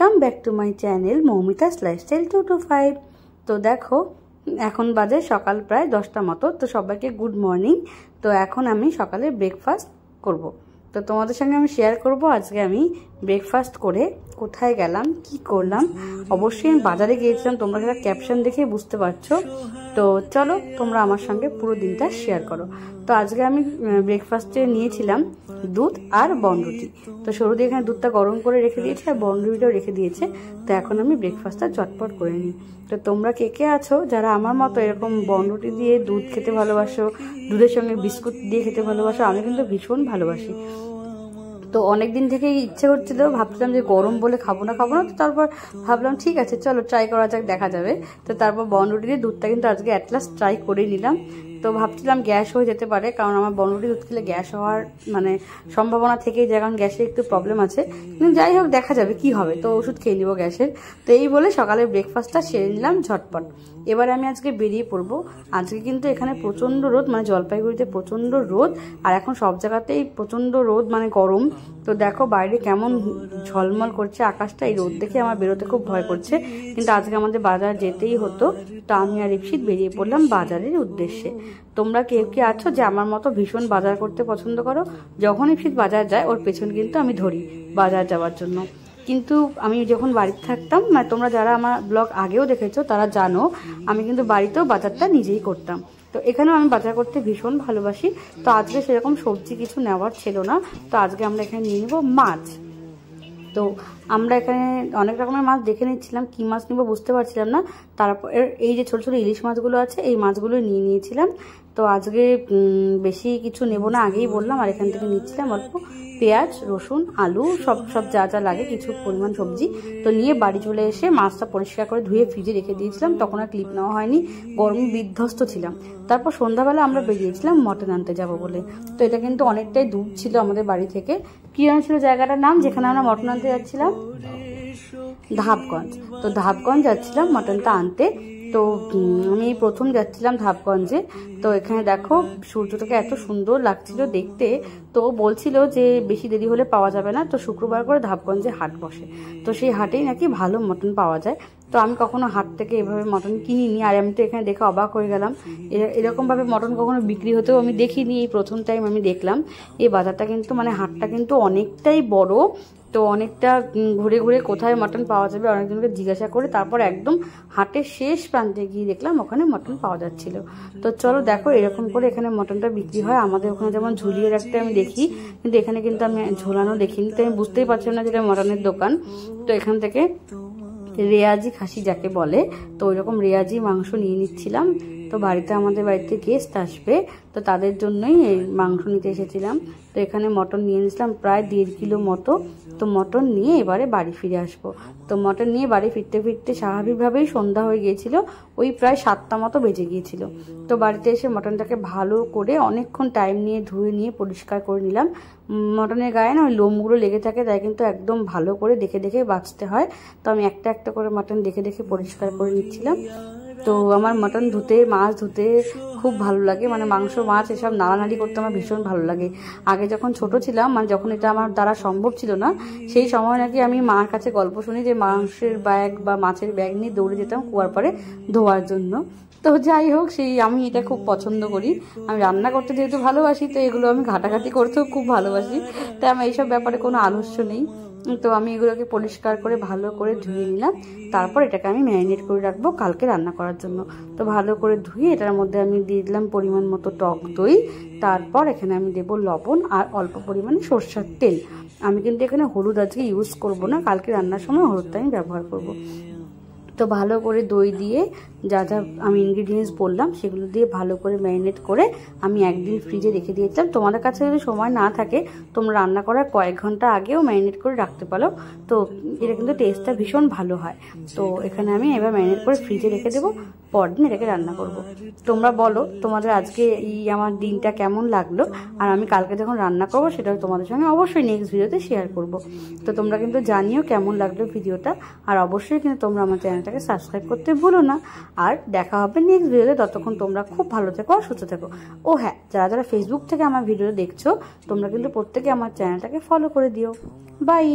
Welcome back to my channel Moumita's lifestyle 225। তো দেখো এখন বাজে সকাল প্রায় 10টা মতো। তো সবাইকে গুড মর্নিং। তো এখন আমি সকালে ব্রেকফাস্ট করব। তো তোমাদের সঙ্গে আমি শেয়ার করব আজকে আমি ব্রেকফাস্ট করে কোথায় গেলাম, কি করলাম। অবশ্যই আমি বাজারে গিয়েছিলাম, তোমরা সেটা ক্যাপশন দেখে বুঝতে পারছো। তো চলো তোমরা আমার সঙ্গে পুরো দিনটা শেয়ার করো। তো আজকে আমি ব্রেকফাস্টে নিয়েছিলাম দুধ আর বনরুটি। তো সরুদি এখানে দুধটা গরম করে রেখে দিয়েছে আর বনরুটিটাও রেখে দিয়েছে। তো এখন আমি ব্রেকফাস্টটা চটপট করে নিই। তো তোমরা কে কে আছো যারা আমার মতো এরকম বনরুটি দিয়ে দুধ খেতে ভালোবাসো, দুধের সঙ্গে বিস্কুট দিয়ে খেতে ভালোবাসো? আমি কিন্তু ভীষণ ভালোবাসি। তো অনেক দিন থেকে ইচ্ছে করছিল, ভাবছিলাম যে গরম বলে খাবো না। তো তারপর ভাবলাম ঠিক আছে চলো ট্রাই করা যাক, দেখা যাবে। তো তারপর বনরুটি দিয়ে দুধটা কিন্তু আজকে অ্যাটলাস্ট ট্রাই করে নিলাম। তো ভাবছিলাম গ্যাস হয়ে যেতে পারে, কারণ আমার বনরুটি দুধ খেলে গ্যাস হওয়ার মানে সম্ভাবনা থেকেই যায়, কারণ গ্যাসের একটু প্রবলেম আছে। কিন্তু যাই হোক দেখা যাবে কি হবে, তো ওষুধ খেয়ে নিবো গ্যাসের। তো এই বলে সকালের ব্রেকফাস্টটা সেরে নিলাম ঝটপট। এবারে আমি আজকে বেরিয়ে পড়বো। আজকে কিন্তু এখানে প্রচণ্ড রোদ, মানে জলপাইগুড়িতে প্রচণ্ড রোদ, আর এখন সব জায়গাতেই প্রচণ্ড রোদ, মানে গরম। তো দেখো বাইরে কেমন ঝলমল করছে আকাশটা। এই রোদ দেখে আমার বেরোতে খুব ভয় করছে, কিন্তু আজকে আমাদের বাজার যেতেই হতো। তো আমি আর ইপসিত বেরিয়ে পড়লাম বাজারের উদ্দেশ্যে। তোমরা কেউ কে আছো যে আমার মতো ভীষণ বাজার করতে পছন্দ করো? যখন ইপসিত বাজার যায় ওর পেছন কিন্তু আমি ধরি বাজার যাওয়ার জন্য। কিন্তু আমি যখন বাড়িতে থাকতাম, মানে তোমরা যারা আমার ব্লগ আগেও দেখেছো তারা জানো আমি কিন্তু বাড়িতেও বাজারটা নিজেই করতাম। তো এখানেও আমি বাজার করতে ভীষণ ভালোবাসি। তো আজকে সেরকম সবজি কিছু নেওয়ার ছিল না, তো আজকে আমরা এখানে নিয়ে নেবো মাছ। তো আমরা এখানে অনেক রকমের মাছ দেখে নিচ্ছিলাম, কি মাছ নিবো বুঝতে পারছিলাম না। তারপর এই যে ছোট ছোট ইলিশ মাছগুলো আছে এই মাছগুলো নিয়ে নিয়েছিলাম। তো আজকে বেশি কিছু নেব না, আগেই বললাম। আর এখান থেকে নিচ্ছিলাম অল্প পেঁয়াজ, রসুন, আলু, সব যা যা লাগে কিছু পরিমাণ সবজি। তো নিয়ে বাড়ি চলে এসে মাছটা পরিষ্কার করে ধুয়ে ফ্রিজে রেখে দিয়েছিলাম, তখন আর ক্লিপ নেওয়া হয়নি, গরমে বিধ্বস্ত ছিলাম। তারপর সন্ধ্যাবেলা আমরা বেরিয়েছিলাম মটন আনতে যাব বলে। তো এটা কিন্তু অনেকটাই দূর ছিল আমাদের বাড়ি থেকে। কি ছিল জায়গাটার নাম যেখানে আমরা মটন আনতে যাচ্ছিলাম? ধাপগঞ্জ। তো ধাপগঞ্জ যাচ্ছিলাম মটনটা আনতে। তো আমি প্রথম যাচ্ছিলাম ধাপগঞ্জে। তো এখানে দেখো সূর্যটাকে এত সুন্দর লাগছিল দেখতে। তো বলছিল যে বেশি দেরি হলে পাওয়া যাবে না, তো শুক্রবার করে ধাপগঞ্জে হাট বসে। তো সেই হাটেই নাকি ভালো মটন পাওয়া যায়। তো আমি কখনো হাট থেকে এভাবে মটন কিনিনি, আর আমি তো এখানে দেখে অবাক হয়ে গেলাম। এরকমভাবে মটন কখনো বিক্রি হতেও আমি দেখিনি, এই প্রথম টাইম আমি দেখলাম। এই বাজারটা কিন্তু মানে হাটটা কিন্তু অনেকটাই বড়। তো অনেকটা ঘুরে ঘুরে কোথায় মটন পাওয়া যাবে অনেকজনকে জিজ্ঞাসা করে তারপর একদম হাটের শেষ প্রান্তে গিয়ে দেখলাম ওখানে মটন পাওয়া যাচ্ছিল। তো চলো দেখো এরকম করে এখানে মটনটা বিক্রি হয়। আমাদের ওখানে যেমন ঝুলিয়ে রাখতে আমি দেখি, কিন্তু এখানে কিন্তু আমি ঝোলানো দেখিনি। তো আমি বুঝতেই পারছিলাম না যেটা মটনের দোকান। তো এখান থেকে রেয়াজি খাসি যাকে বলে, তো ওইরকম রেয়াজি মাংস নিয়ে নিচ্ছিলাম। তো আমাদের বাড়িতে গেস্ট আসবে, তো তাদের জন্যই এই মাংস নিতে এসেছিলাম। তো এখানে মটন নিয়ে নিয়েছিলাম প্রায় 1.5 কিলো মতো। তো মটন নিয়ে এবারে বাড়ি ফিরে আসবো। তো মটন নিয়ে বাড়ি ফিরতে ফিরতে স্বাভাবিকভাবেই সন্ধ্যা হয়ে গিয়েছিল, ওই প্রায় 7টা মতো বেজে গিয়েছিল। তো বাড়িতে এসে মটনটাকে ভালো করে অনেকক্ষণ টাইম নিয়ে ধুয়ে নিয়ে পরিষ্কার করে নিলাম। মটনের গায়ে না ওই লোমগুলো লেগে থাকে, তাই কিন্তু একদম ভালো করে দেখে দেখে বাছতে হয়। তো আমি একটা একটা করে মটন দেখে দেখে পরিষ্কার করে নিচ্ছিলাম। তো আমার মটন ধুতে, মাছ ধুতে খুব ভালো লাগে, মানে মাংস মাছ এসব নাড়ানাড়ি করতে আমার ভীষণ ভালো লাগে। আগে যখন ছোট ছিলাম, মানে যখন এটা আমার দ্বারা সম্ভব ছিল না, সেই সময় নাকি আমি মার কাছে গল্প শুনি যে মাংসের ব্যাগ বা মাছের ব্যাগ নিয়ে দৌড়ে যেতাম কুয়ার পরে ধোয়ার জন্য। তো যাই হোক, আমি এটা খুব পছন্দ করি। আমি রান্না করতে যেহেতু ভালোবাসি, তো এগুলো আমি ঘাটাঘাটি করতেও খুব ভালোবাসি। তাই আমার এইসব ব্যাপারে কোনো আলস্য নেই। তো আমি এগুলোকে পরিষ্কার করে ভালো করে ধুয়ে নিলাম। তারপর এটাকে আমি ম্যারিনেট করে রাখবো কালকে রান্না করার জন্য। তো ভালো করে ধুয়ে এটার মধ্যে আমি দিয়ে দিলাম পরিমাণ মতো টক দই। তারপর এখানে আমি দেবো লবণ আর অল্প পরিমাণে সরষের তেল। আমি কিন্তু এখানে হলুদ আজকে ইউজ করব না, কালকে রান্নার সময় হলুদটা আমি ব্যবহার করব। তো ভালো করে দই দিয়ে যা যা আমি ইনগ্রিডিয়েন্টস বললাম সেগুলো দিয়ে ভালো করে ম্যারিনেট করে আমি একদিন ফ্রিজে রেখে দিয়েছিলাম। তোমাদের কাছে যদি সময় না থাকে তোমরা রান্না করার কয়েক ঘন্টা আগেও ম্যারিনেট করে রাখতে পারো। তো এটা কিন্তু টেস্টটা ভীষণ ভালো হয়। তো এখানে আমি এবার ম্যারিনেট করে ফ্রিজে রেখে দেবো, পরদিন এটাকে রান্না করব। তোমরা বলো তোমাদের আজকে আমার দিনটা কেমন লাগলো, আর আমি কালকে যখন রান্না করবো সেটাও তোমাদের সঙ্গে অবশ্যই নেক্সট ভিডিওতে শেয়ার করব। তো তোমরা কিন্তু জানিও কেমন লাগলো ভিডিওটা, আর অবশ্যই কিন্তু তোমরা আমার চ্যানেলটাকে সাবস্ক্রাইব করতে ভুলো না। আর দেখা হবে নেক্সট ভিডিওতে, ততক্ষণ তোমরা খুব ভালো থেকো আর সুস্থ থেকো। ও হ্যাঁ, যারা যারা ফেসবুক থেকে আমার ভিডিও দেখছো তোমরা কিন্তু প্রত্যেকে আমার চ্যানেলটাকে ফলো করে দিও। বাই।